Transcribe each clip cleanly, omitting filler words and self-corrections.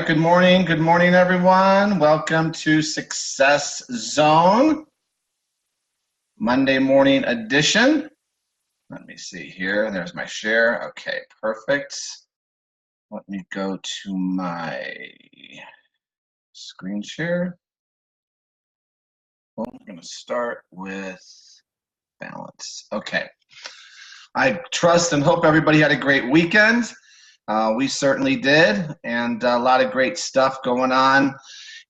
right, good morning. Good morning, everyone. Welcome to Success Zone, Monday morning edition. Let me see here. There's my share. Okay, perfect. Let me go to my screen share. Well, I'm going to start with balance. Okay. I trust and hope everybody had a great weekend. We certainly did, and a lot of great stuff going on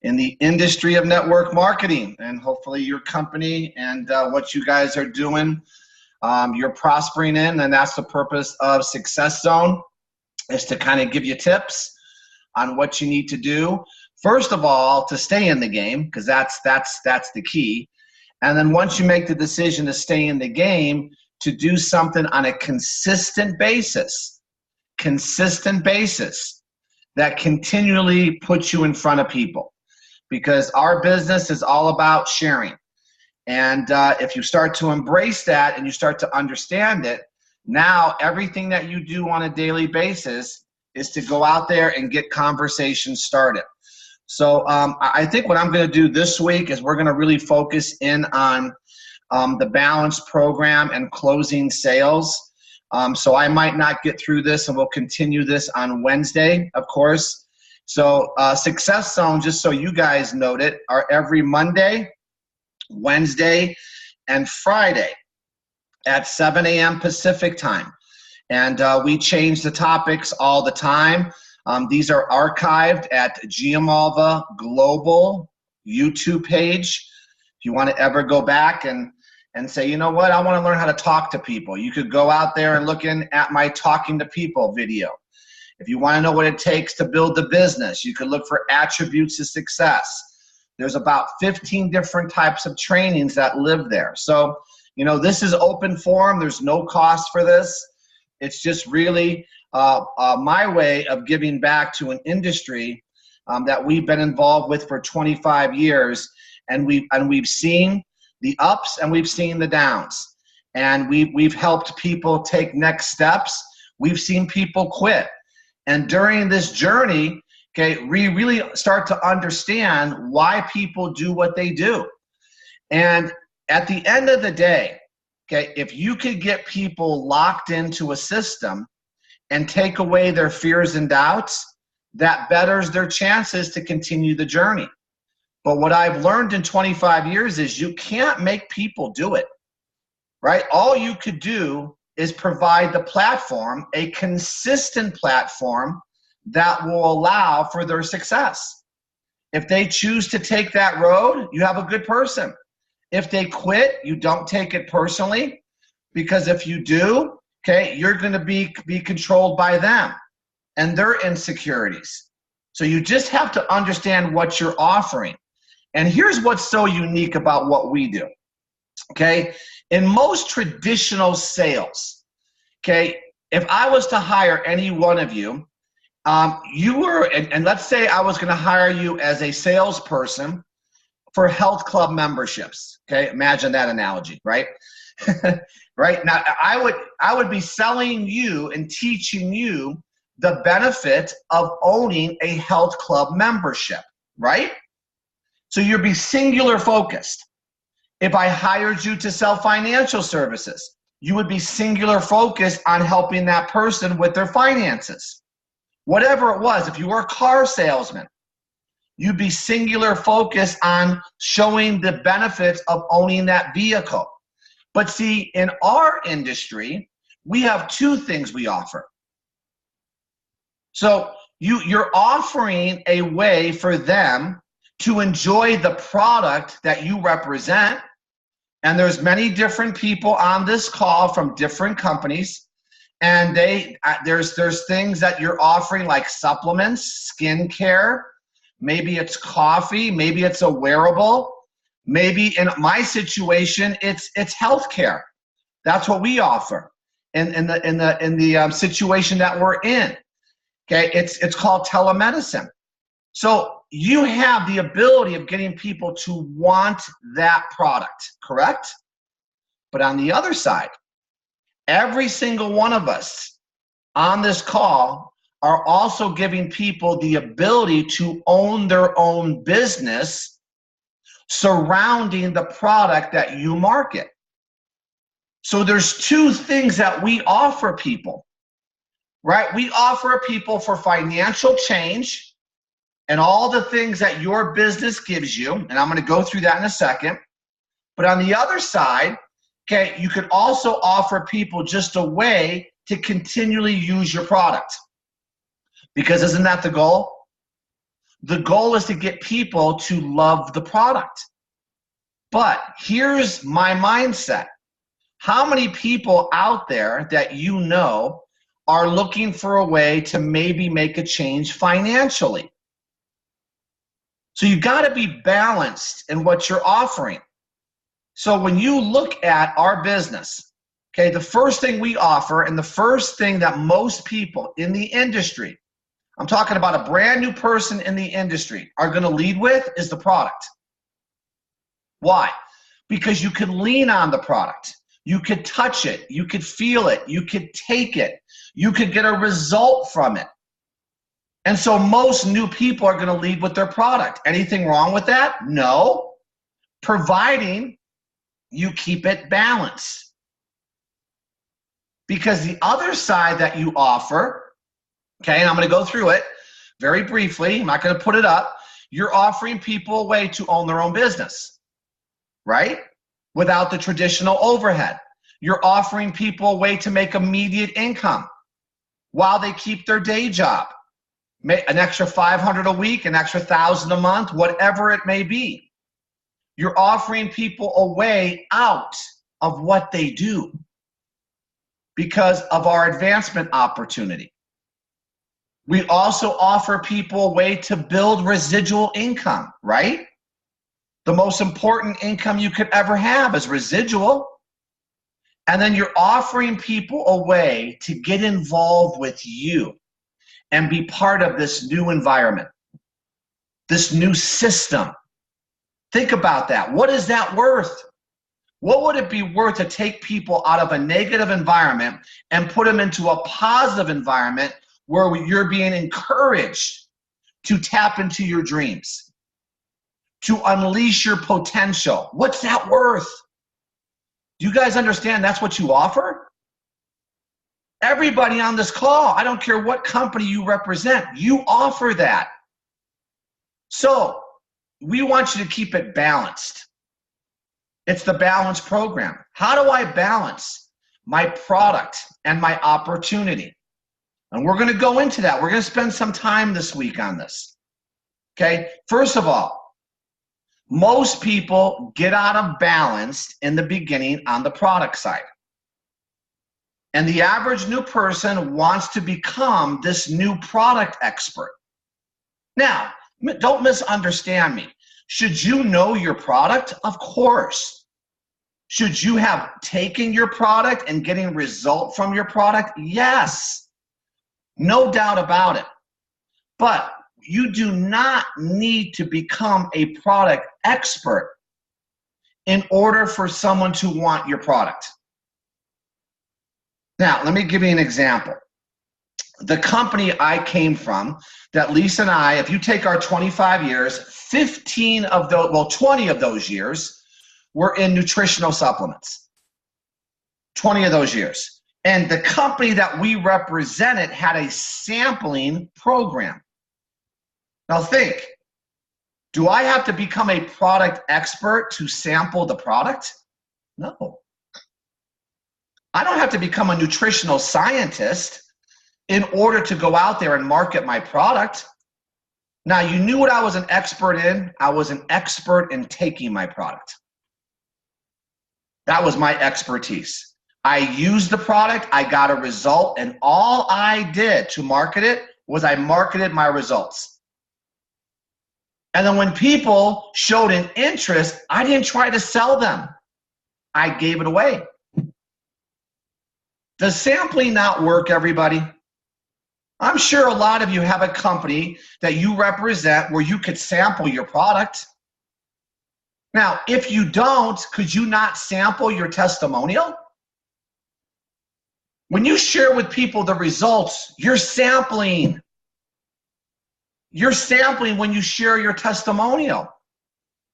in the industry of network marketing, and hopefully your company and what you guys are doing, you're prospering in, and that's the purpose of Success Zone, is to kind of give you tips on what you need to do. First of all, to stay in the game, because that's the key. And then once you make the decision to stay in the game, to do something on a consistent basis that continually puts you in front of people, because our business is all about sharing. And if you start to embrace that and you start to understand it, now everything that you do on a daily basis is to go out there and get conversations started. So I think what I'm going to do this week is we're going to really focus in on the balance program and closing sales. So I might not get through this, and we'll continue this on Wednesday, of course. So Success Zone, just so you guys note it, are every Monday, Wednesday, and Friday at 7 a.m. Pacific time. And we change the topics all the time. These are archived at Giamalva Global YouTube page. If you want to ever go back and say, you know what, I want to learn how to talk to people, you could go out there and look at my Talking to People video. If you want to know what it takes to build the business, you could look for attributes of success. There's about 15 different types of trainings that live there. So, you know, this is open forum. There's no cost for this. It's just really my way of giving back to an industry that we've been involved with for 25 years. And we've seen the ups and we've seen the downs, and we've helped people take next steps. We've seen people quit, and during this journey, okay, we really start to understand why people do what they do. And at the end of the day, okay, if you could get people locked into a system and take away their fears and doubts, that betters their chances to continue the journey. But what I've learned in 25 years is you can't make people do it, right? All you could do is provide the platform, a consistent platform that will allow for their success. If they choose to take that road, you have a good person. If they quit, you don't take it personally, because if you do, okay, you're going to be controlled by them and their insecurities. So you just have to understand what you're offering. And here's what's so unique about what we do, okay? In most traditional sales, okay, if I was to hire any one of you, and let's say I was going to hire you as a salesperson for health club memberships, okay? Imagine that analogy, right? Right? Now, I would be selling you and teaching you the benefit of owning a health club membership, right? So you'd be singular focused. If I hired you to sell financial services, you would be singular focused on helping that person with their finances. Whatever it was, if you were a car salesman, you'd be singular focused on showing the benefits of owning that vehicle. But see, in our industry, we have two things we offer. So you're offering a way for them to enjoy the product that you represent. And there's many different people on this call from different companies. And there's things that you're offering, like supplements, skincare, maybe it's coffee, maybe it's a wearable, maybe in my situation, it's healthcare. That's what we offer in the situation that we're in. Okay, it's called telemedicine. So you have the ability of getting people to want that product, correct? But on the other side, every single one of us on this call are also giving people the ability to own their own business surrounding the product that you market. So there's two things that we offer people, right? We offer people for financial change and all the things that your business gives you, and I'm going to go through that in a second. But on the other side, okay, you could also offer people just a way to continually use your product. Because isn't that the goal? The goal is to get people to love the product. But here's my mindset. How many people out there that you know are looking for a way to maybe make a change financially? So you got to be balanced in what you're offering. So when you look at our business, okay, the first thing we offer and the first thing that most people in the industry, I'm talking about a brand new person in the industry, are going to lead with is the product. Why? Because you could lean on the product. You could touch it. You could feel it. You could take it. You could get a result from it. And so most new people are going to lead with their product. Anything wrong with that? No. Providing you keep it balanced. Because the other side that you offer, okay, and I'm going to go through it very briefly. I'm not going to put it up. You're offering people a way to own their own business, right? Without the traditional overhead. You're offering people a way to make immediate income while they keep their day job. An extra $500 a week, an extra $1,000 a month, whatever it may be. You're offering people a way out of what they do because of our advancement opportunity. We also offer people a way to build residual income, right? The most important income you could ever have is residual. And then you're offering people a way to get involved with you and be part of this new environment, this new system. Think about that. What is that worth? What would it be worth to take people out of a negative environment and put them into a positive environment where you're being encouraged to tap into your dreams, to unleash your potential? What's that worth? Do you guys understand that's what you offer? Everybody on this call, I don't care what company you represent, you offer that. So we want you to keep it balanced. It's the balance program. How do I balance my product and my opportunity? And we're going to go into that. We're going to spend some time this week on this. Okay? First of all, most people get out of balance in the beginning on the product side. And the average new person wants to become this new product expert. Now, don't misunderstand me. Should you know your product? Of course. Should you have taken your product and getting result from your product? Yes. No doubt about it. But you do not need to become a product expert in order for someone to want your product. Now, let me give you an example. The company I came from, that Lisa and I, if you take our 25 years, 20 of those years were in nutritional supplements. 20 of those years. And the company that we represented had a sampling program. Now think, do I have to become a product expert to sample the product? No. I don't have to become a nutritional scientist in order to go out there and market my product. Now, you knew what I was an expert in. I was an expert in taking my product. That was my expertise. I used the product, I got a result, and all I did to market it was I marketed my results. And then when people showed an interest, I didn't try to sell them. I gave it away. Does sampling not work, everybody? I'm sure a lot of you have a company that you represent where you could sample your product. Now, if you don't, could you not sample your testimonial? When you share with people the results, you're sampling. You're sampling when you share your testimonial.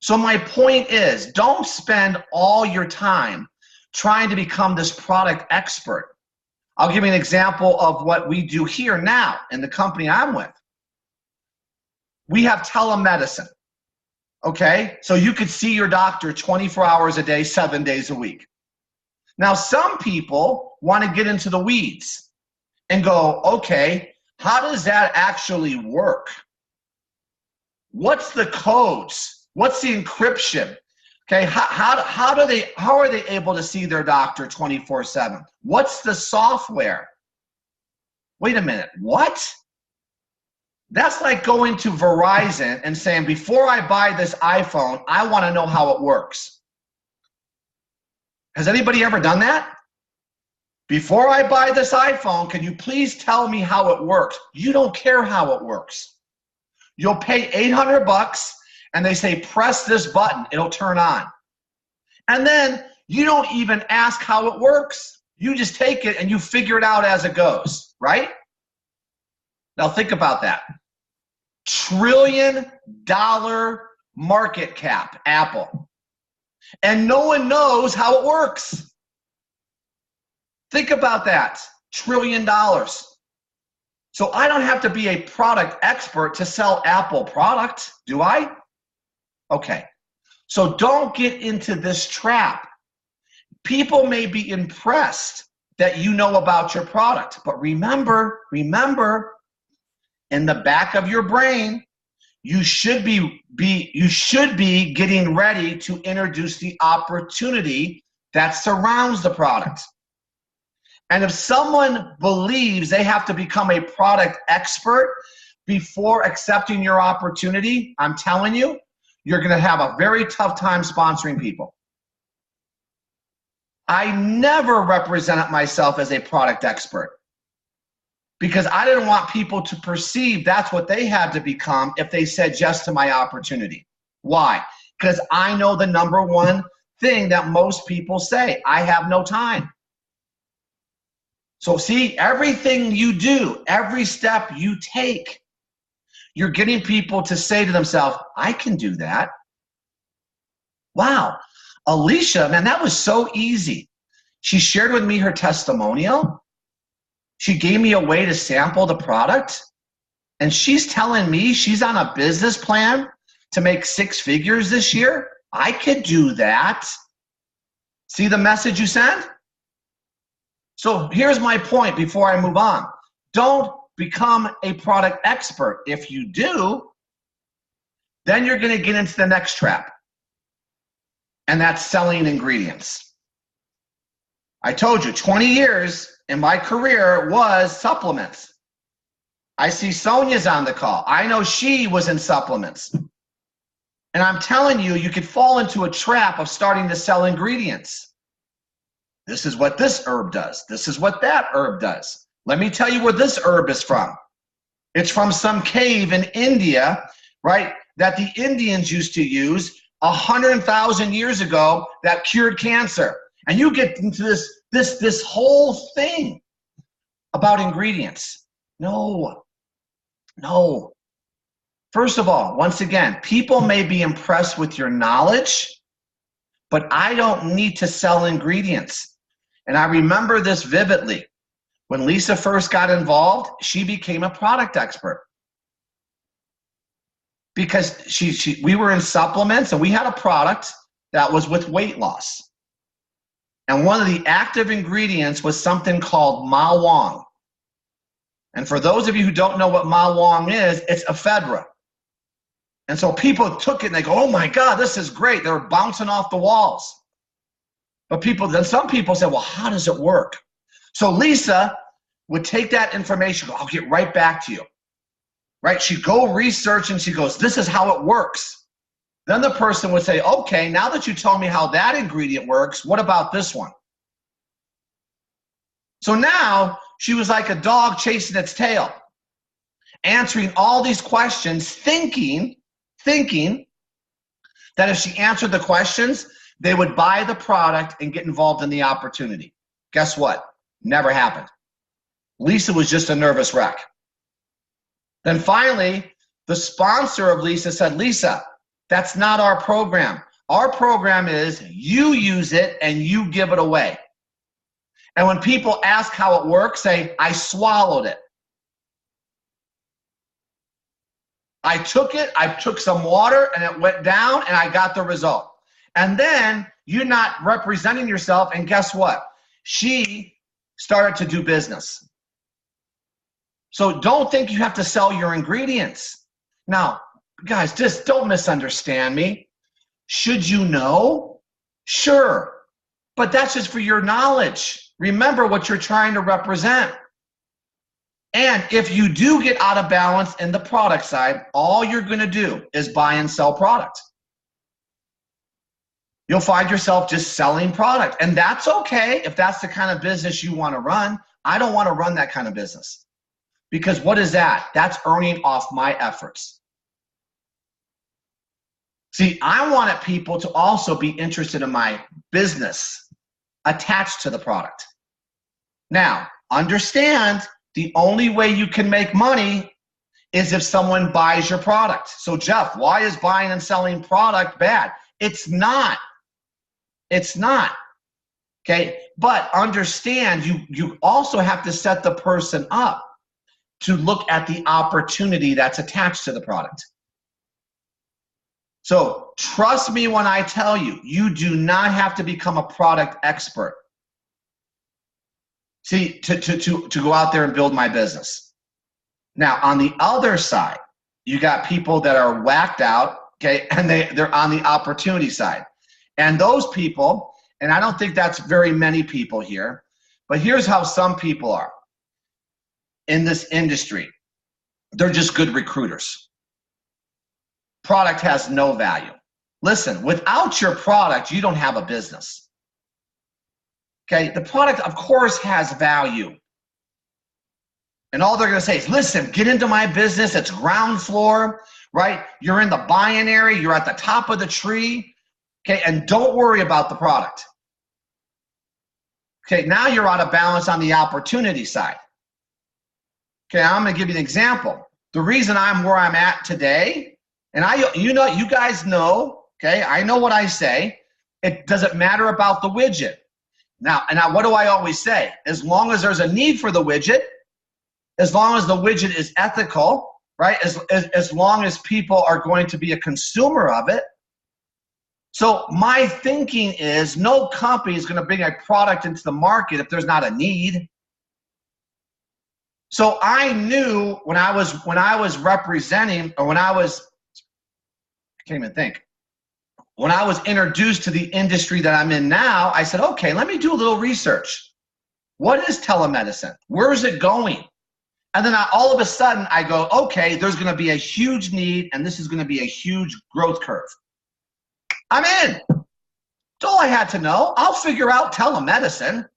So my point is, don't spend all your time trying to become this product expert. I'll give you an example of what we do here now in the company I'm with. We have telemedicine, okay? So you could see your doctor 24 hours a day, 7 days a week. Now, some people want to get into the weeds and go, okay, how does that actually work? What's the codes? What's the encryption? Okay, how are they able to see their doctor 24/7? What's the software? Wait a minute, what? That's like going to Verizon and saying, before I buy this iPhone, I want to know how it works. Has anybody ever done that? Before I buy this iPhone, can you please tell me how it works? You don't care how it works. You'll pay $800 and they say, press this button, it'll turn on. And then you don't even ask how it works. You just take it and you figure it out as it goes, right? Now think about that. $1 trillion market cap, Apple. And no one knows how it works. Think about that, $1 trillion. So I don't have to be a product expert to sell Apple product, do I? Okay, so don't get into this trap. People may be impressed that you know about your product, but remember, in the back of your brain, you should be getting ready to introduce the opportunity that surrounds the product. And if someone believes they have to become a product expert before accepting your opportunity, I'm telling you, you're going to have a very tough time sponsoring people. I never represented myself as a product expert because I didn't want people to perceive that's what they had to become if they said yes to my opportunity. Why? Because I know the number one thing that most people say, I have no time. So see, everything you do, every step you take, you're getting people to say to themselves, I can do that. Wow, Alicia, man, that was so easy. She shared with me her testimonial. She gave me a way to sample the product. And she's telling me she's on a business plan to make 6 figures this year. I could do that. See the message you sent? So here's my point before I move on. Don't become a product expert. If you do, then you're going to get into the next trap, and that's selling ingredients. I told you 20 years in my career was supplements. I see Sonia's on the call. I know she was in supplements. And I'm telling you, you could fall into a trap of starting to sell ingredients. This is what this herb does. This is what that herb does. Let me tell you where this herb is from. It's from some cave in India, right, that the Indians used to use 100,000 years ago that cured cancer. And you get into this whole thing about ingredients. No. First of all, once again, people may be impressed with your knowledge, but I don't need to sell ingredients. And I remember this vividly. When Lisa first got involved, she became a product expert. Because we were in supplements and we had a product that was with weight loss. And one of the active ingredients was something called Ma Wong. And for those of you who don't know what Ma Wong is, it's ephedra. And so people took it and they go, oh my God, this is great. They were bouncing off the walls. But then some people said, well, how does it work? So Lisa would take that information, I'll get right back to you. Right? She'd go research and she goes, this is how it works. Then the person would say, okay, now that you told me how that ingredient works, what about this one? So now she was like a dog chasing its tail, answering all these questions, thinking that if she answered the questions, they would buy the product and get involved in the opportunity. Guess what? Never happened. Lisa was just a nervous wreck. Then finally, the sponsor of Lisa said, Lisa, that's not our program. Our program is you use it and you give it away. And when people ask how it works, say, I swallowed it. I took it, I took some water and it went down and I got the result. And then you're not representing yourself, and guess what? She started to do business. So don't think you have to sell your ingredients. Now, guys, just don't misunderstand me. Should you know? Sure. But that's just for your knowledge. Remember what you're trying to represent. And if you do get out of balance in the product side, all you're going to do is buy and sell product. You'll find yourself just selling product. And that's okay if that's the kind of business you want to run. I don't want to run that kind of business. Because what is that? That's earning off my efforts. See, I wanted people to also be interested in my business attached to the product. Now, understand the only way you can make money is if someone buys your product. So Jeff, why is buying and selling product bad? It's not. It's not. Okay, but understand you also have to set the person up to look at the opportunity that's attached to the product. So trust me when I tell you, you do not have to become a product expert. See, to go out there and build my business. Now, on the other side, you got people that are whacked out, okay, and they're on the opportunity side. And those people, and I don't think that's very many people here, but here's how some people are in this industry. They're just good recruiters. Product has no value. Listen, without your product, you don't have a business. Okay, the product, of course, has value. And all they're going to say is, listen, get into my business. It's ground floor, right? You're in the buying area. You're at the top of the tree. Okay, and don't worry about the product. Okay, now you're out of balance on the opportunity side. Okay, I'm going to give you an example. The reason I'm where I'm at today, and you guys know, okay, I know what I say. It doesn't matter about the widget. Now, what do I always say? As long as there's a need for the widget, as long as the widget is ethical, right? As long as people are going to be a consumer of it. So my thinking is no company is going to bring a product into the market if there's not a need. So I knew when I was representing, or I can't even think. When I was introduced to the industry that I'm in now, I said, okay, let me do a little research. What is telemedicine? Where is it going? And then all of a sudden I go, okay, there's going to be a huge need and this is going to be a huge growth curve. I'm in. That's all I had to know. I'll figure out telemedicine.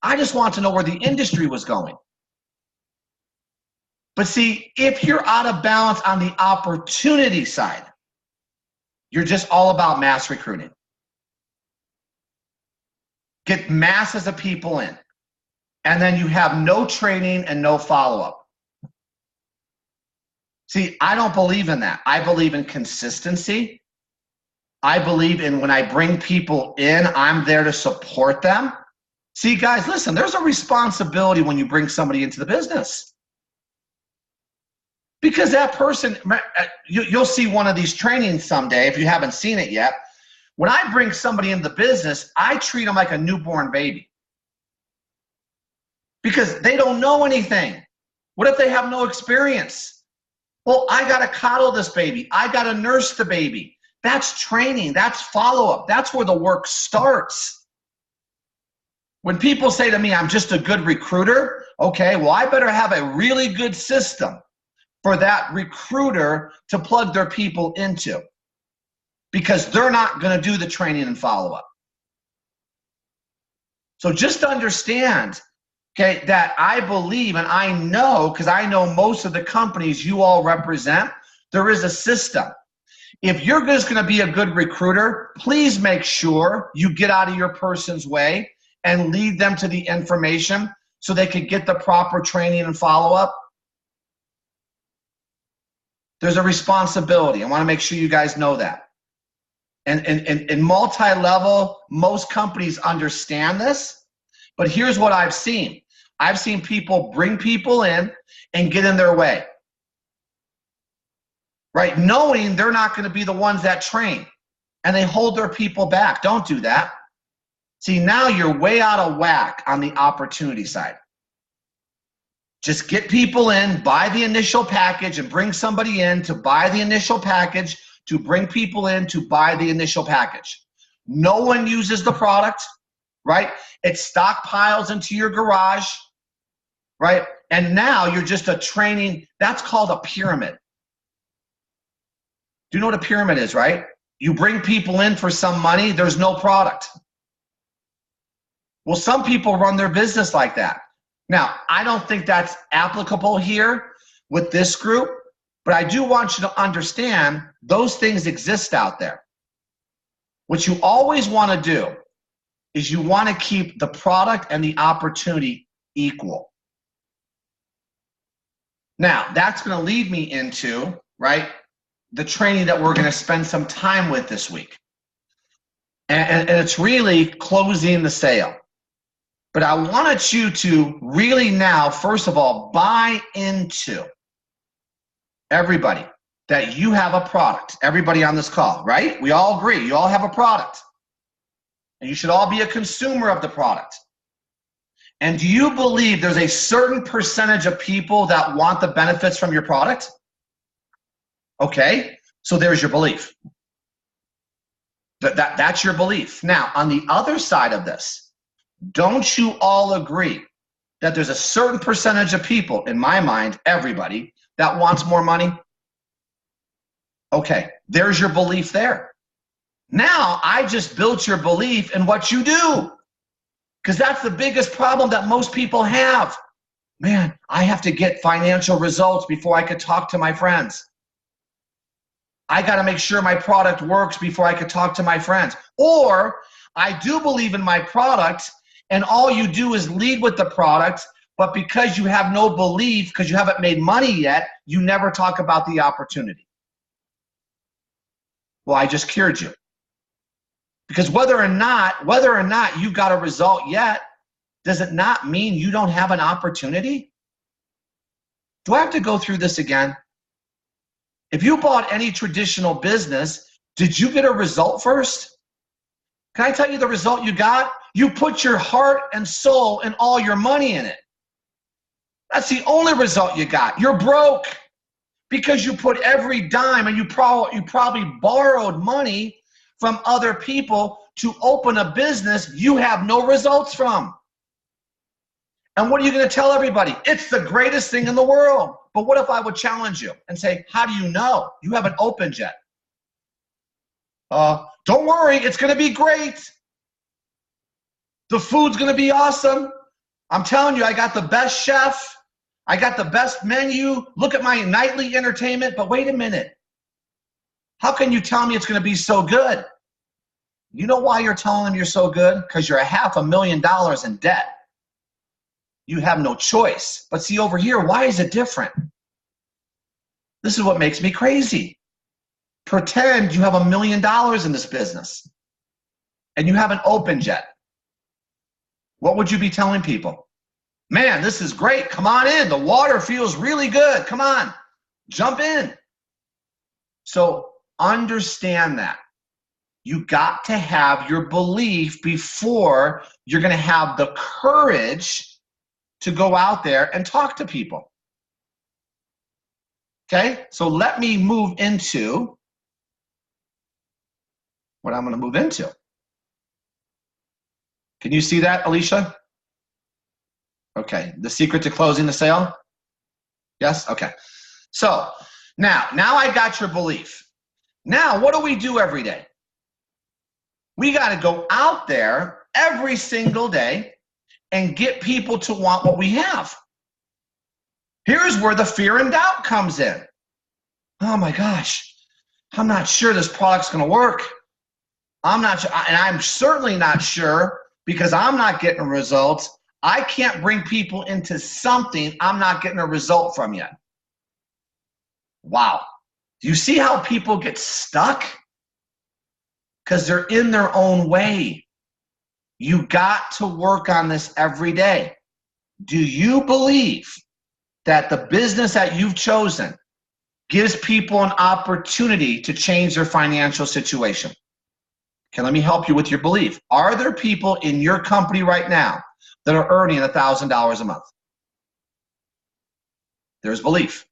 I just want to know where the industry was going. But see, if you're out of balance on the opportunity side, you're just all about mass recruiting. Get masses of people in. And then you have no training and no follow-up. See, I don't believe in that. I believe in consistency. I believe in when I bring people in, I'm there to support them. See, guys, listen, there's a responsibility when you bring somebody into the business. Because that person, you'll see one of these trainings someday if you haven't seen it yet. When I bring somebody into the business, I treat them like a newborn baby. Because they don't know anything. What if they have no experience? Well, I got to coddle this baby. I got to nurse the baby. That's training. That's follow-up. That's where the work starts. When people say to me, I'm just a good recruiter, okay, well, I better have a really good system for that recruiter to plug their people into, because they're not going to do the training and follow-up. So just understand, okay, that I believe and I know, because I know most of the companies you all represent, there is a system. If you're just going to be a good recruiter, please make sure you get out of your person's way and lead them to the information so they could get the proper training and follow-up? There's a responsibility. I want to make sure you guys know that. And in multi-level, most companies understand this, but here's what I've seen. I've seen people bring people in and get in their way, right? Knowing they're not going to be the ones that train, and they hold their people back. Don't do that. See, now you're way out of whack on the opportunity side. Just get people in, buy the initial package, and bring somebody in to buy the initial package, to bring people in to buy the initial package. No one uses the product, right? It stockpiles into your garage, right? And now you're just a training, that's called a pyramid. Do you know what a pyramid is, right? You bring people in for some money, there's no product. Well, some people run their business like that. Now, I don't think that's applicable here with this group, but I do want you to understand those things exist out there. What you always want to do is you want to keep the product and the opportunity equal. Now, that's going to lead me into, right, the training that we're going to spend some time with this week. And it's really closing the sale. But I wanted you to really now, first of all, buy into everybody that you have a product. Everybody on this call, right? We all agree. You all have a product. And you should all be a consumer of the product. And do you believe there's a certain percentage of people that want the benefits from your product? Okay, so there's your belief. That's your belief. Now, on the other side of this, don't you all agree that there's a certain percentage of people, in my mind, everybody, that wants more money? Okay, there's your belief there. Now, I just built your belief in what you do, because that's the biggest problem that most people have. Man, I have to get financial results before I could talk to my friends. I got to make sure my product works before I could talk to my friends. Or I do believe in my product, and all you do is lead with the product, but because you have no belief, because you haven't made money yet, you never talk about the opportunity. Well, I just cured you. Because whether or not you got a result yet, does it not mean you don't have an opportunity? Do I have to go through this again? If you bought any traditional business, did you get a result first? Can I tell you the result you got? You put your heart and soul and all your money in it. That's the only result you got. You're broke because you put every dime, and you probably borrowed money from other people to open a business you have no results from. And what are you going to tell everybody? It's the greatest thing in the world. But what if I would challenge you and say, how do you know? You haven't opened yet. Don't worry, it's going to be great. The food's going to be awesome. I'm telling you, I got the best chef. I got the best menu. Look at my nightly entertainment. But wait a minute. How can you tell me it's going to be so good? You know why you're telling them you're so good? Because you're $500,000 in debt. You have no choice. But see, over here, why is it different? This is what makes me crazy. Pretend you have $1 million in this business and you haven't opened yet. What would you be telling people? Man, this is great. Come on in. The water feels really good. Come on, jump in. So understand that. You got to have your belief before you're going to have the courage to go out there and talk to people. Okay, so let me move into what I'm going to move into. Can you see that, Alicia? Okay, the secret to closing the sale? Yes? Okay. So now I got your belief. Now, what do we do every day? We got to go out there every single day and get people to want what we have. Here's where the fear and doubt comes in. Oh my gosh, I'm not sure this product's going to work. I'm not sure, and I'm certainly not sure because I'm not getting results. I can't bring people into something I'm not getting a result from yet. Wow. Do you see how people get stuck? Because they're in their own way. You got to work on this every day. Do you believe that the business that you've chosen gives people an opportunity to change their financial situation? Okay, let me help you with your belief. Are there people in your company right now that are earning $1,000 a month? There's belief.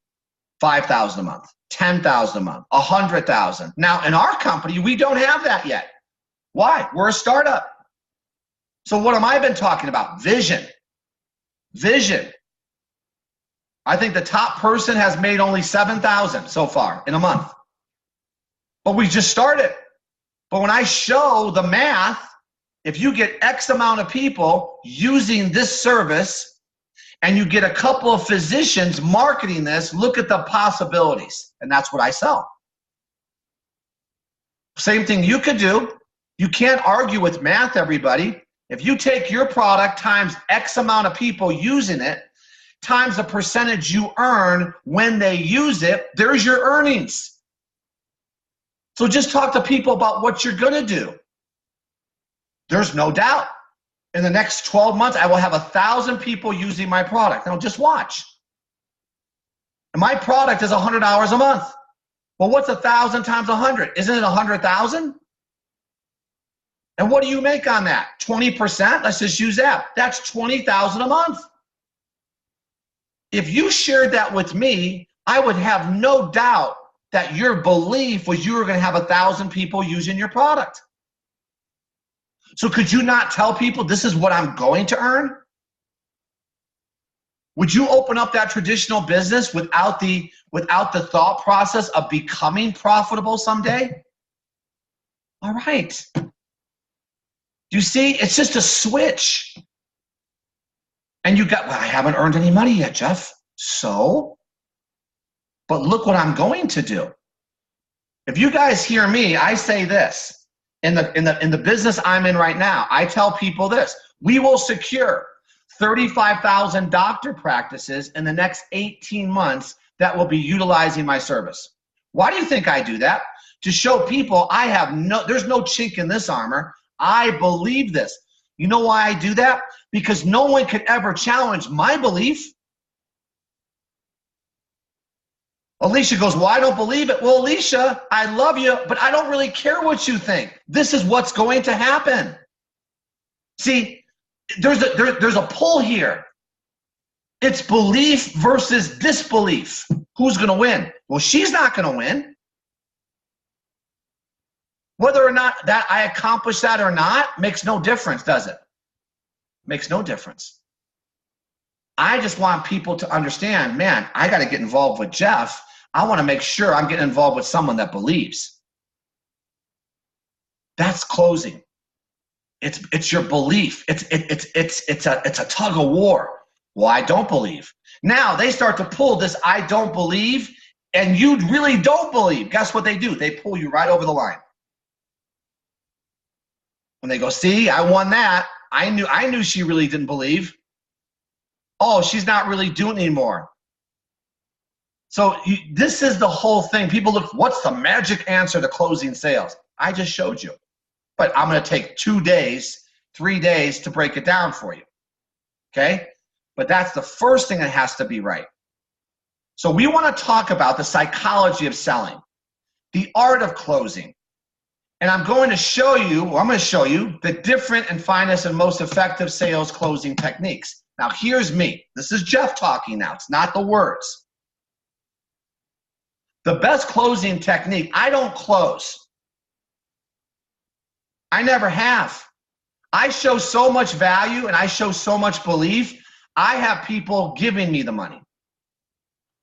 5,000 a month, 10,000 a month, 100,000. Now, in our company, we don't have that yet. Why? We're a startup. So what have I been talking about? Vision. Vision. I think the top person has made only 7,000 so far in a month. But we just started. But when I show the math, if you get X amount of people using this service and you get a couple of physicians marketing this, look at the possibilities. And that's what I sell. Same thing you could do. You can't argue with math, everybody. If you take your product times X amount of people using it, times the percentage you earn when they use it, there's your earnings. So just talk to people about what you're going to do. There's no doubt. In the next 12 months, I will have 1,000 people using my product. Now just watch. And my product is $100 a month. Well, what's 1,000 times 100? Isn't it 100,000? And what do you make on that? 20%? Let's just use that. That's 20,000 a month. If you shared that with me, I would have no doubt that your belief was you were going to have 1,000 people using your product. So could you not tell people this is what I'm going to earn? Would you open up that traditional business without the thought process of becoming profitable someday? All right. You see, it's just a switch. And you got, well, I haven't earned any money yet, Jeff. So? But look what I'm going to do. If you guys hear me, I say this. In the business I'm in right now, I tell people this. We will secure 35,000 doctor practices in the next 18 months that will be utilizing my service. Why do you think I do that? To show people there's no chink in this armor. I believe this. You know why I do that? Because no one could ever challenge my belief. Alicia goes, well, I don't believe it. Well, Alicia, I love you, but I don't really care what you think. This is what's going to happen. See, there's a pull here. It's belief versus disbelief. Who's going to win? Well, she's not going to win. Whether or not that I accomplish that or not makes no difference, does it? Makes no difference. I just want people to understand, man, I got to get involved with Jeff. I want to make sure I'm getting involved with someone that believes. That's closing. It's your belief. It's a tug of war. Well, I don't believe. Now they start to pull this I don't believe, and you really don't believe. Guess what they do? They pull you right over the line. When they go, see, I won that. I knew she really didn't believe. Oh, she's not really doing it anymore. So this is the whole thing. People look, what's the magic answer to closing sales? I just showed you. But I'm going to take 2 days, 3 days to break it down for you. Okay? But that's the first thing that has to be right. So we want to talk about the psychology of selling, the art of closing. And I'm going to show you the different and finest and most effective sales closing techniques. Now, here's me. This is Jeff talking now. It's not the words. The best closing technique, I don't close. I never have. I show so much value and I show so much belief, I have people giving me the money.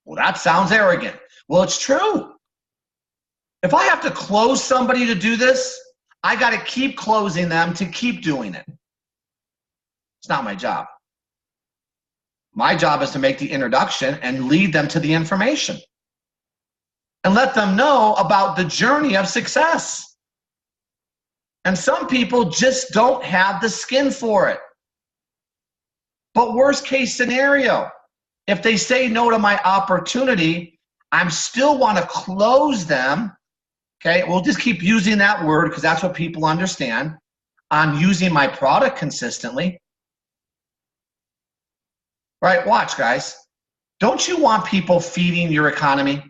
Well, that sounds arrogant. Well, it's true. If I have to close somebody to do this, I got to keep closing them to keep doing it. It's not my job. My job is to make the introduction and lead them to the information and let them know about the journey of success. And some people just don't have the skin for it. But worst case scenario, if they say no to my opportunity, I still want to close them. Okay, we'll just keep using that word because that's what people understand. I'm using my product consistently. Right, watch guys. Don't you want people feeding your economy?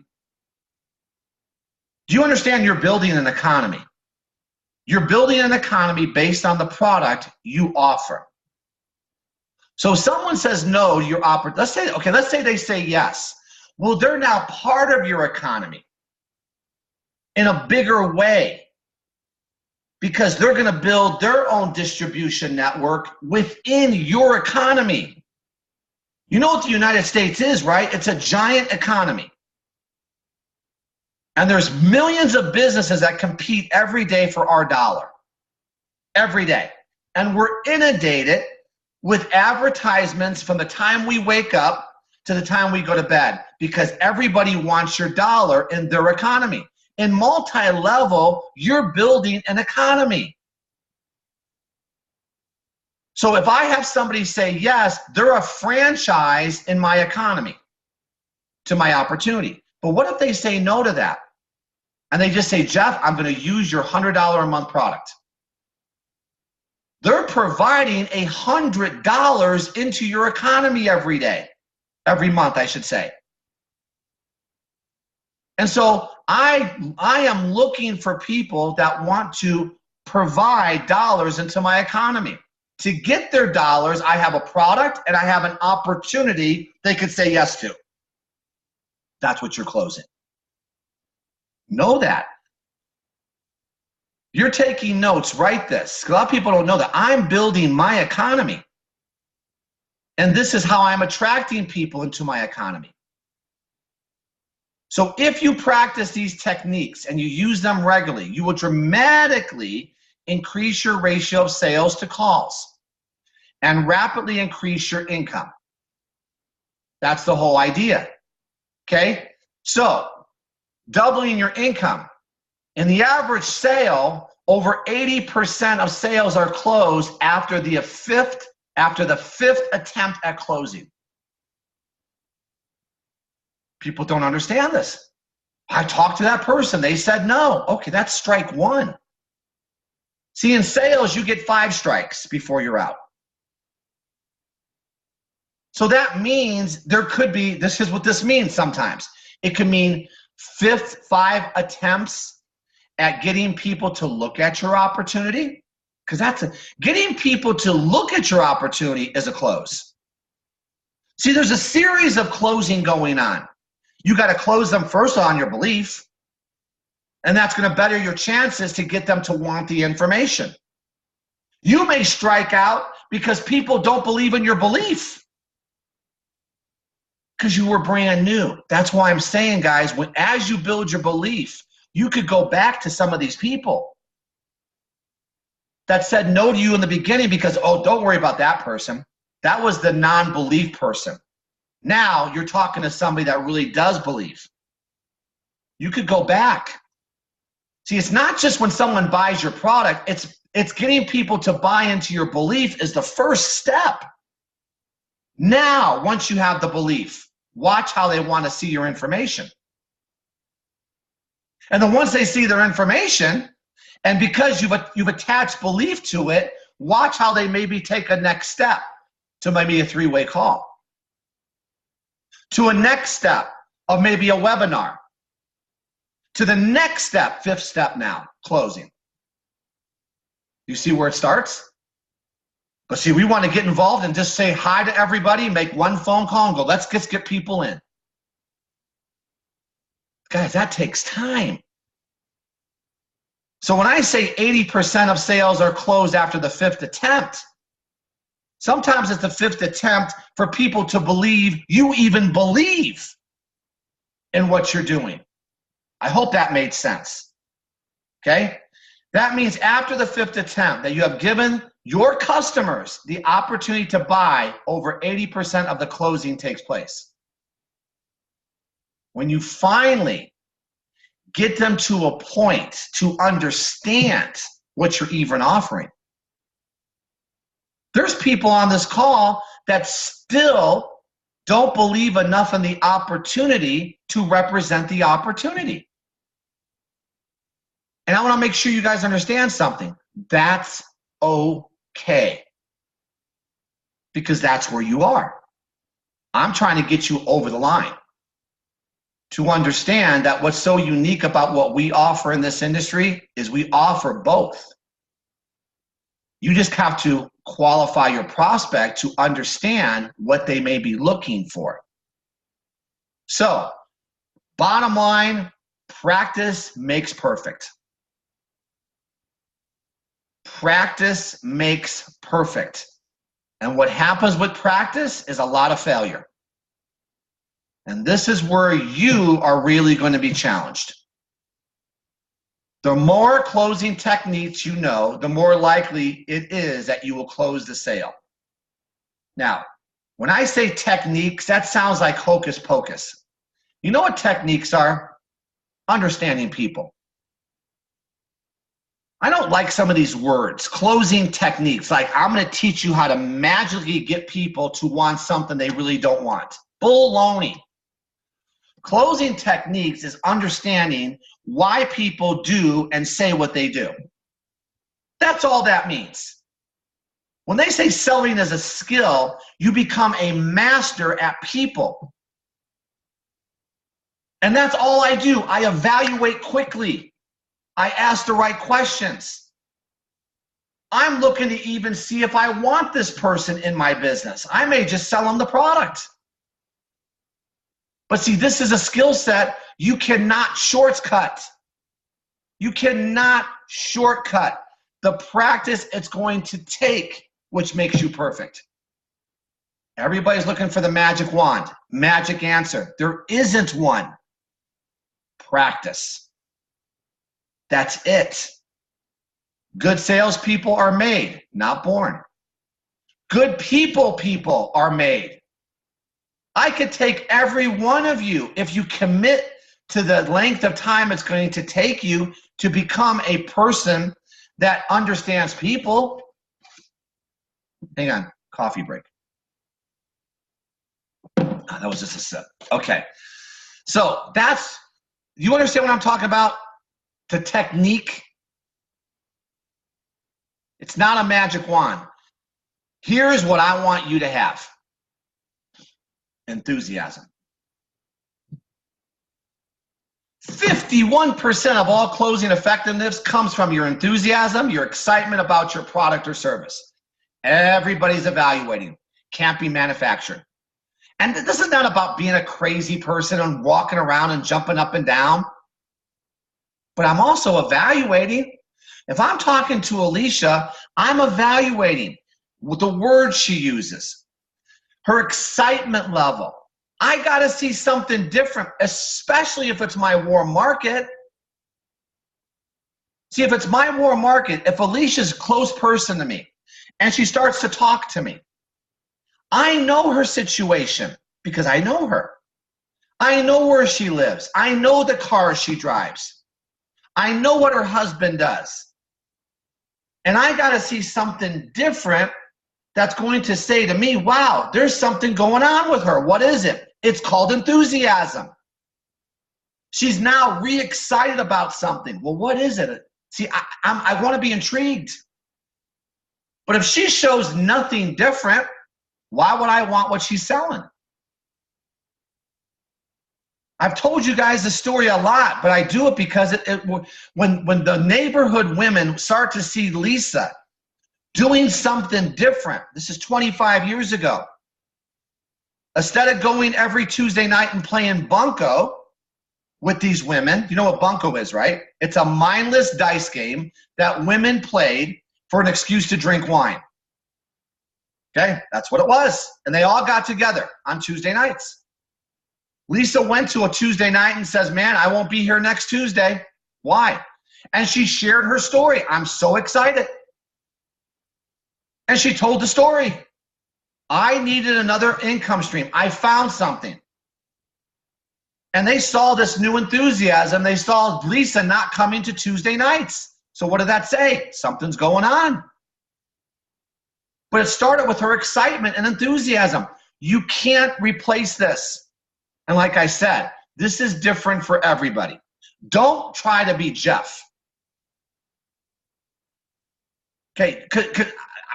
Do you understand you're building an economy? You're building an economy based on the product you offer. So if someone says no to your opportunity, let's say they say yes. Well, they're now part of your economy in a bigger way because they're going to build their own distribution network within your economy. You know what the United States is, right? It's a giant economy. And there's millions of businesses that compete every day for our dollar. Every day. And we're inundated with advertisements from the time we wake up to the time we go to bed because everybody wants your dollar in their economy. In multi-level, you're building an economy. So if I have somebody say yes, they're a franchise in my economy to my opportunity. But what if they say no to that? And they just say, Jeff, I'm going to use your $100 a month product. They're providing $100 into your economy every day, every month, I should say. And so I am looking for people that want to provide dollars into my economy. To get their dollars, I have a product and I have an opportunity they could say yes to. That's what you're closing. Know that. You're taking notes, write this. A lot of people don't know that I'm building my economy. And this is how I'm attracting people into my economy. So if you practice these techniques and you use them regularly, you will dramatically increase your ratio of sales to calls and rapidly increase your income. That's the whole idea. Okay? So, doubling your income. In the average sale, over 80% of sales are closed after the fifth attempt at closing. People don't understand this. I talked to that person. They said no. Okay, that's strike one. See, in sales, you get 5 strikes before you're out. So that means there could be, this is what this means sometimes. It could mean 5 attempts at getting people to look at your opportunity. Because getting people to look at your opportunity is a close. See, there's a series of closing going on. You got to close them first on your belief. And that's going to better your chances to get them to want the information. You may strike out because people don't believe in your belief. Because you were brand new. That's why I'm saying, guys, as you build your belief, you could go back to some of these people that said no to you in the beginning because, oh, don't worry about that person. That was the non-belief person. Now you're talking to somebody that really does believe. You could go back. See, it's not just when someone buys your product, it's getting people to buy into your belief is the first step. Now, once you have the belief, watch how they want to see your information. And then once they see their information, and because you've attached belief to it, watch how they maybe take a next step to maybe a 3-way call. To a next step of maybe a webinar. To the next step, 5th step now, closing. You see where it starts? But see, we want to get involved and just say hi to everybody, make one phone call and go, let's just get people in. Guys, that takes time. So when I say 80% of sales are closed after the 5th attempt, sometimes it's the 5th attempt for people to believe you even believe in what you're doing. I hope that made sense. Okay? That means after the 5th attempt that you have given your customers the opportunity to buy, over 80% of the closing takes place. When you finally get them to a point to understand what you're even offering. There's people on this call that still don't believe enough in the opportunity to represent the opportunity. And I want to make sure you guys understand something. That's okay. Because that's where you are. I'm trying to get you over the line to understand that what's so unique about what we offer in this industry is we offer both. You just have to qualify your prospect to understand what they may be looking for. So, bottom line, practice makes perfect. Practice makes perfect. And what happens with practice is a lot of failure. And this is where you are really going to be challenged. The more closing techniques you know, the more likely it is that you will close the sale. Now, when I say techniques, that sounds like hocus pocus. You know what techniques are? Understanding people. I don't like some of these words, closing techniques, like I'm going to teach you how to magically get people to want something they really don't want. Baloney. Closing techniques is understanding why people do and say what they do. That's all that means. When they say selling is a skill, you become a master at people. And that's all I do. I evaluate quickly. I ask the right questions. I'm looking to even see if I want this person in my business. I may just sell them the product. But see, this is a skill set you cannot shortcut. You cannot shortcut the practice it's going to take, which makes you perfect. Everybody's looking for the magic wand, magic answer. There isn't one. Practice. That's it. Good salespeople are made, not born. Good people are made. I could take every one of you if you commit to the length of time it's going to take you to become a person that understands people. Hang on, coffee break. Oh, that was just a sip. Okay. So that's, you understand what I'm talking about? The technique. It's not a magic wand. Here's what I want you to have. Enthusiasm. 51% of all closing effectiveness comes from your enthusiasm, your excitement about your product or service. Everybody's evaluating. Can't be manufactured. And this is not about being a crazy person and walking around and jumping up and down. But I'm also evaluating. If I'm talking to Alicia, I'm evaluating the words she uses, her excitement level. I got to see something different, especially if it's my warm market. See, if it's my warm market, if Alicia's a close person to me and she starts to talk to me, I know her situation because I know her. I know where she lives. I know the car she drives. I know what her husband does. And I got to see something different that's going to say to me, wow, there's something going on with her. What is it? It's called enthusiasm. She's now re-excited about something. Well, what is it? See, I want to be intrigued. But if she shows nothing different, why would I want what she's selling? I've told you guys the story a lot, but I do it because when the neighborhood women start to see Lisa doing something different, this is 25 years ago. Instead of going every Tuesday night and playing bunco with these women, you know what bunco is, right? It's a mindless dice game that women played for an excuse to drink wine. Okay, that's what it was. And they all got together on Tuesday nights. Lisa went to a Tuesday night and says, man, I won't be here next Tuesday. Why? And she shared her story. I'm so excited. And she told the story. I needed another income stream. I found something. And they saw this new enthusiasm. They saw Lisa not coming to Tuesday nights. So what did that say? Something's going on. But it started with her excitement and enthusiasm. You can't replace this. And like I said, this is different for everybody. Don't try to be Jeff. Okay,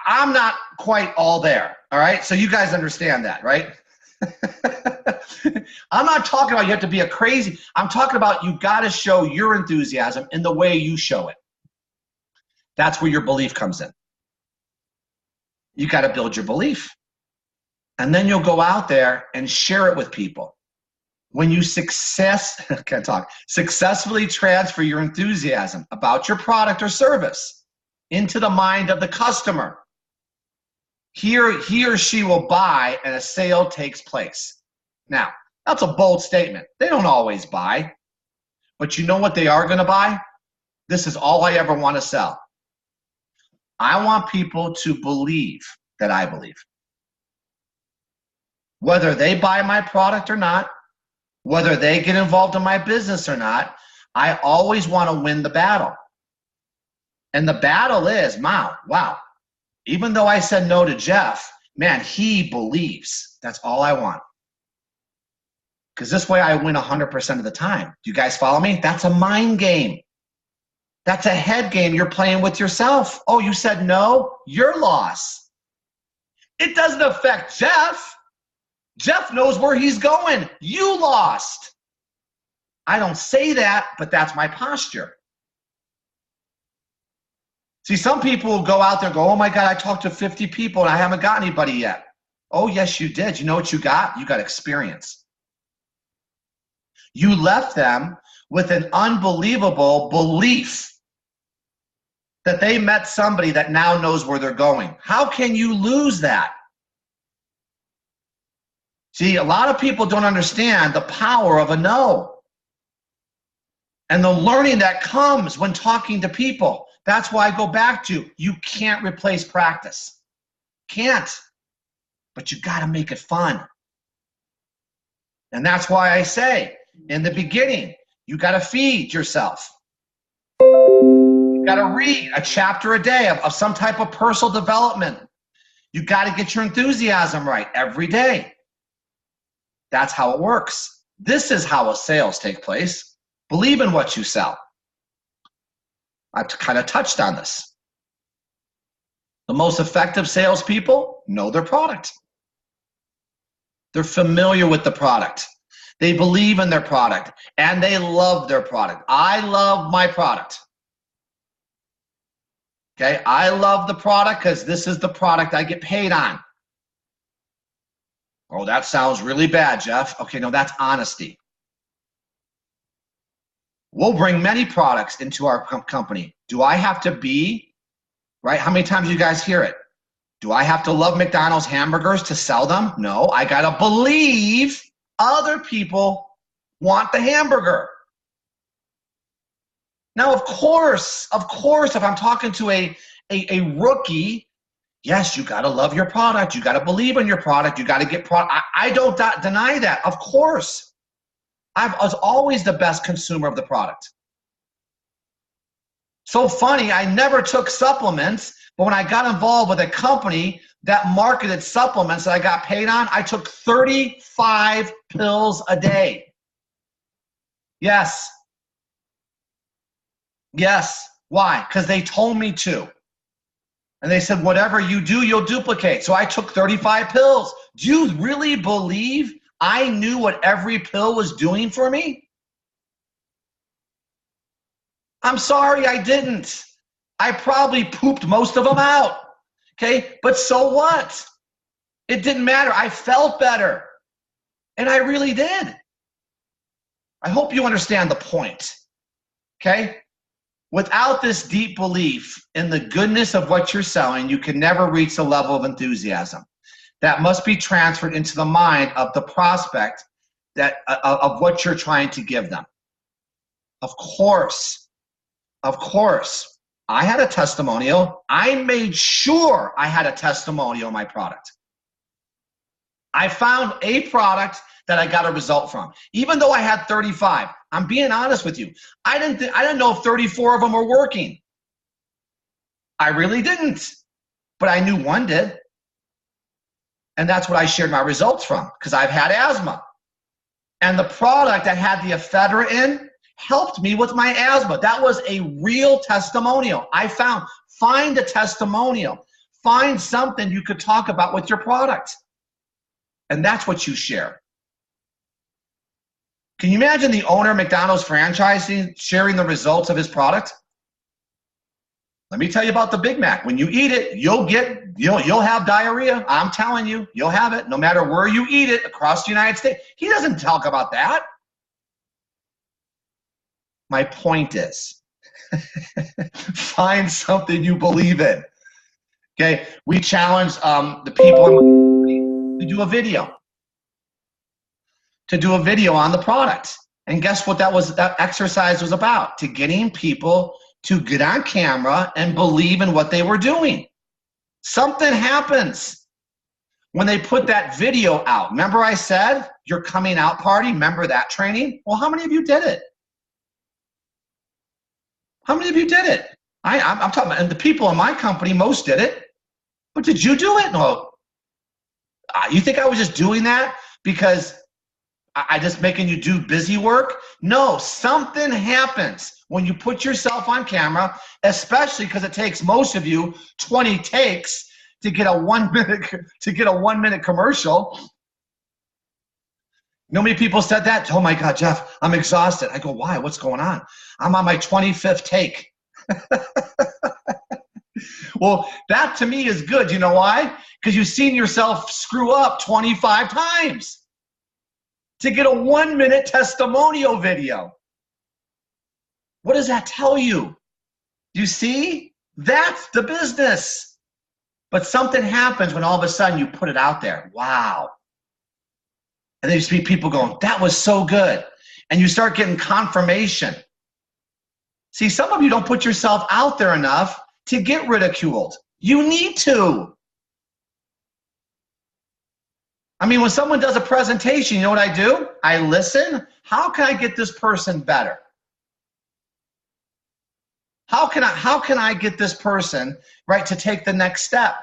I'm not quite all there, all right? So you guys understand that, right? I'm not talking about you have to be a crazy. I'm talking about you got to show your enthusiasm in the way you show it. That's where your belief comes in. You got to build your belief. And then you'll go out there and share it with people. When you successfully transfer your enthusiasm about your product or service into the mind of the customer, he or she will buy and a sale takes place. Now, that's a bold statement. They don't always buy. But you know what they are going to buy? This is all I ever want to sell. I want people to believe that I believe. Whether they buy my product or not, whether they get involved in my business or not, I always want to win the battle. And the battle is, wow, even though I said no to Jeff, man, he believes. That's all I want. Because this way I win 100% of the time. Do you guys follow me? That's a mind game. That's a head game you're playing with yourself. Oh, you said no? Your loss. It doesn't affect Jeff. Jeff knows where he's going. You lost. I don't say that, but that's my posture. See, some people will go out there and go, oh my God, I talked to 50 people and I haven't got anybody yet. Oh, yes, you did. You know what you got? You got experience. You left them with an unbelievable belief that they met somebody that now knows where they're going. How can you lose that? See, a lot of people don't understand the power of a no. And the learning that comes when talking to people. That's why I go back to, you can't replace practice. Can't. But you got to make it fun. And that's why I say, in the beginning, you got to feed yourself. You got to read a chapter a day of some type of personal development. You got to get your enthusiasm right every day. That's how it works. This is how sales take place. Believe in what you sell. I've kind of touched on this. The most effective salespeople know their product. They're familiar with the product. They believe in their product, and they love their product. I love my product. Okay, I love the product because this is the product I get paid on. Oh, that sounds really bad, Jeff. Okay, no, that's honesty. We'll bring many products into our company. Do I have to be, right? How many times do you guys hear it? Do I have to love McDonald's hamburgers to sell them? No, I got to believe other people want the hamburger. Now, of course, if I'm talking to a rookie, yes, you got to love your product. You got to believe in your product. You got to get product. I don't deny that. Of course. I was always the best consumer of the product. So funny, I never took supplements, but when I got involved with a company that marketed supplements that I got paid on, I took 35 pills a day. Yes. Yes. Why? Because they told me to. And they said, whatever you do, you'll duplicate. So I took 35 pills. Do you really believe I knew what every pill was doing for me? I'm sorry, I didn't. I probably pooped most of them out. Okay, but so what? It didn't matter. I felt better. And I really did. I hope you understand the point. Okay? Without this deep belief in the goodness of what you're selling, you can never reach the level of enthusiasm that must be transferred into the mind of the prospect of what you're trying to give them. Of course, I had a testimonial. I made sure I had a testimonial on my product. I found a product that I got a result from. Even though I had 35, I'm being honest with you. I didn't know if 34 of them were working. I really didn't, but I knew one did. And that's what I shared my results from, because I've had asthma. And the product that had the ephedra in helped me with my asthma. That was a real testimonial. Find a testimonial. Find something you could talk about with your product. And that's what you share. Can you imagine the owner of McDonald's franchising sharing the results of his product? Let me tell you about the Big Mac. When you eat it, you'll have diarrhea. I'm telling you, you'll have it no matter where you eat it across the United States. He doesn't talk about that. My point is, find something you believe in. Okay, we challenged the people to do a video. To do a video on the product. And guess what that exercise was about? To getting people to get on camera and believe in what they were doing. Something happens when they put that video out. Remember I said your coming out party? Remember that training? Well, how many of you did it? How many of you did it? I'm talking about, and the people in my company, most did it. But did you do it? No. You think I was just doing that because I just making you do busy work? No, something happens when you put yourself on camera, especially because it takes most of you 20 takes to get a 1 minute commercial. You know how many people said that? Oh my God, Jeff, I'm exhausted. I go, why? What's going on? I'm on my 25th take. Well, that to me is good. You know why? Because you've seen yourself screw up 25 times to get a 1 minute testimonial video. What does that tell you? You see? That's the business. But something happens when all of a sudden you put it out there. Wow. And then you see people going, that was so good. And you start getting confirmation. See, some of you don't put yourself out there enough to get ridiculed. You need to. I mean, when someone does a presentation, you know what I do? I listen. How can I get this person better? How can I get this person, right, to take the next step?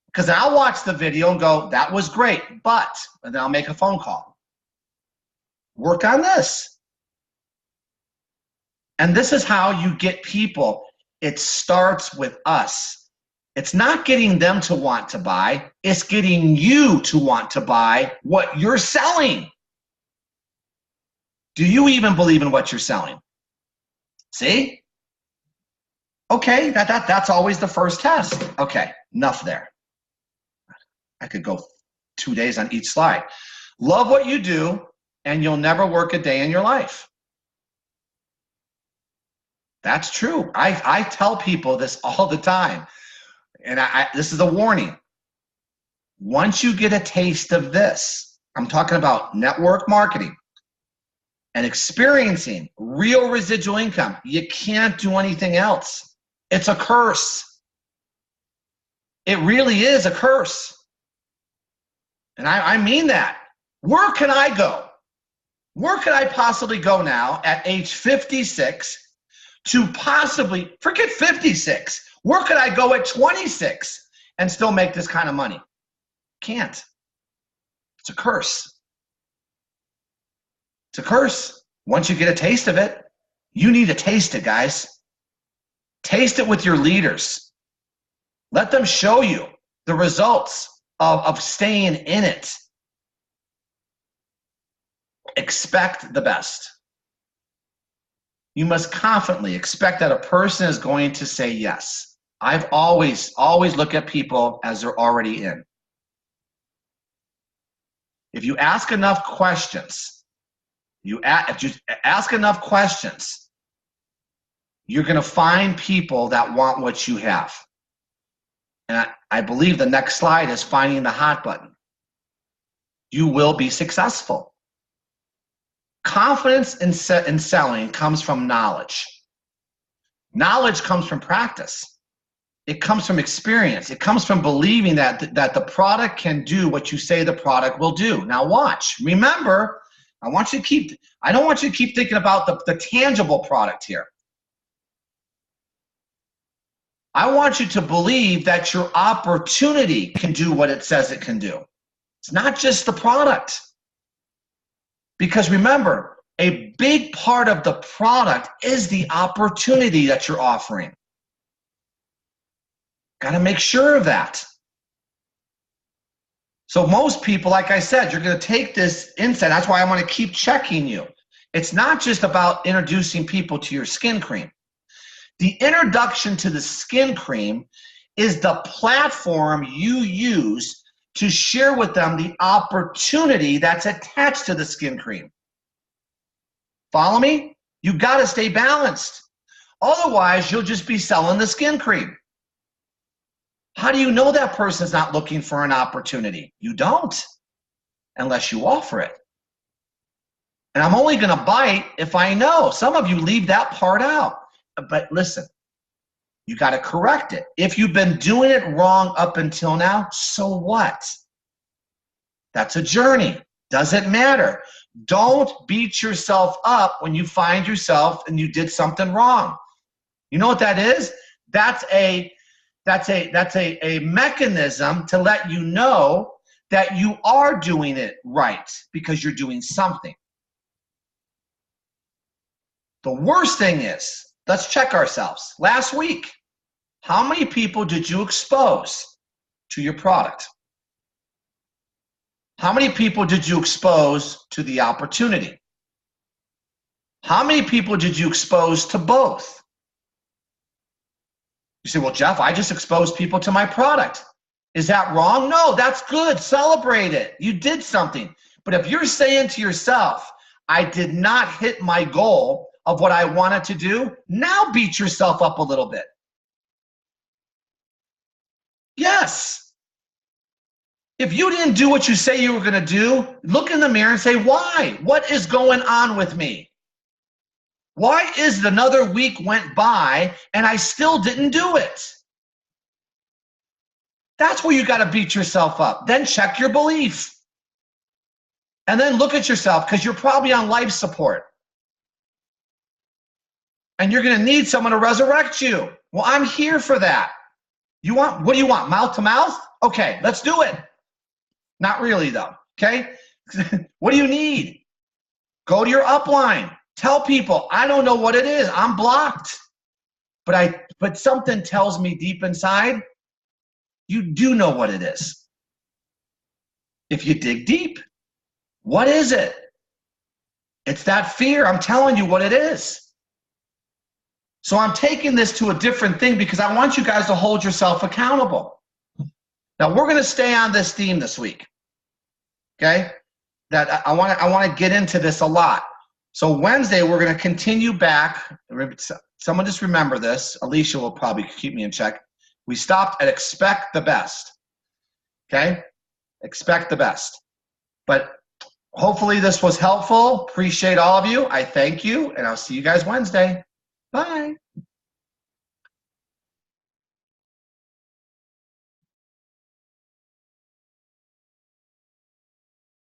Because I'll watch the video and go, that was great, but, and then I'll make a phone call. Work on this. And this is how you get people. It starts with us. It's not getting them to want to buy. It's getting you to want to buy what you're selling. Do you even believe in what you're selling? See? Okay, that's always the first test. Okay, enough there. I could go 2 days on each slide. Love what you do, and you'll never work a day in your life. That's true. I tell people this all the time. And this is a warning. Once you get a taste of this, I'm talking about network marketing and experiencing real residual income, you can't do anything else. It's a curse. It really is a curse. And I mean that. Where can I go? Where could I possibly go now at age 56 to possibly, forget 56, where could I go at 26 and still make this kind of money? Can't. It's a curse. It's a curse. Once you get a taste of it, you need to taste it, guys. Taste it with your leaders. Let them show you the results of staying in it. Expect the best. You must confidently expect that a person is going to say yes. I've always looked at people as they're already in. If you ask enough questions, if you ask enough questions, you're going to find people that want what you have. And I believe the next slide is finding the hot button. You will be successful. Confidence in selling comes from knowledge. Knowledge comes from practice. It comes from experience. It comes from believing that the product can do what you say the product will do. Now watch. Remember, I don't want you to keep thinking about the tangible product here. I want you to believe that your opportunity can do what it says it can do. It's not just the product. Because remember, a big part of the product is the opportunity that you're offering. Got to make sure of that. So most people, like I said, you're going to take this insight. That's why I want to keep checking you. It's not just about introducing people to your skin cream. The introduction to the skin cream is the platform you use to share with them the opportunity that's attached to the skin cream. Follow me? You got to stay balanced. Otherwise, you'll just be selling the skin cream. How do you know that person's not looking for an opportunity? You don't, unless you offer it. And I'm only going to bite if I know. Some of you leave that part out. But listen, you got to correct it. If you've been doing it wrong up until now, so what? That's a journey. Doesn't matter. Don't beat yourself up when you find yourself and you did something wrong. You know what that is? That's a mechanism to let you know that you are doing it right because you're doing something. The worst thing is, let's check ourselves. Last week, how many people did you expose to your product? How many people did you expose to the opportunity? How many people did you expose to both? You say, well, Jeff, I just exposed people to my product. Is that wrong? No, that's good. Celebrate it. You did something. But if you're saying to yourself, I did not hit my goal of what I wanted to do, now beat yourself up a little bit. Yes. If you didn't do what you say you were going to do, look in the mirror and say, why? What is going on with me? Why is it another week went by and I still didn't do it? That's where you got to beat yourself up. Then check your belief. And then look at yourself because you're probably on life support. And you're going to need someone to resurrect you. Well, I'm here for that. What do you want? Mouth to mouth? Okay, let's do it. Not really though, okay? What do you need? Go to your upline. Tell people, I don't know what it is. I'm blocked. But something tells me deep inside, you do know what it is. If you dig deep, what is it? It's that fear. I'm telling you what it is. So I'm taking this to a different thing because I want you guys to hold yourself accountable. Now we're going to stay on this theme this week. Okay? That I want to get into this a lot. So Wednesday we're going to continue back. Someone just remember this. Alicia will probably keep me in check. We stopped at expect the best. Okay? Expect the best. But hopefully this was helpful. Appreciate all of you. I thank you, and I'll see you guys Wednesday. Bye.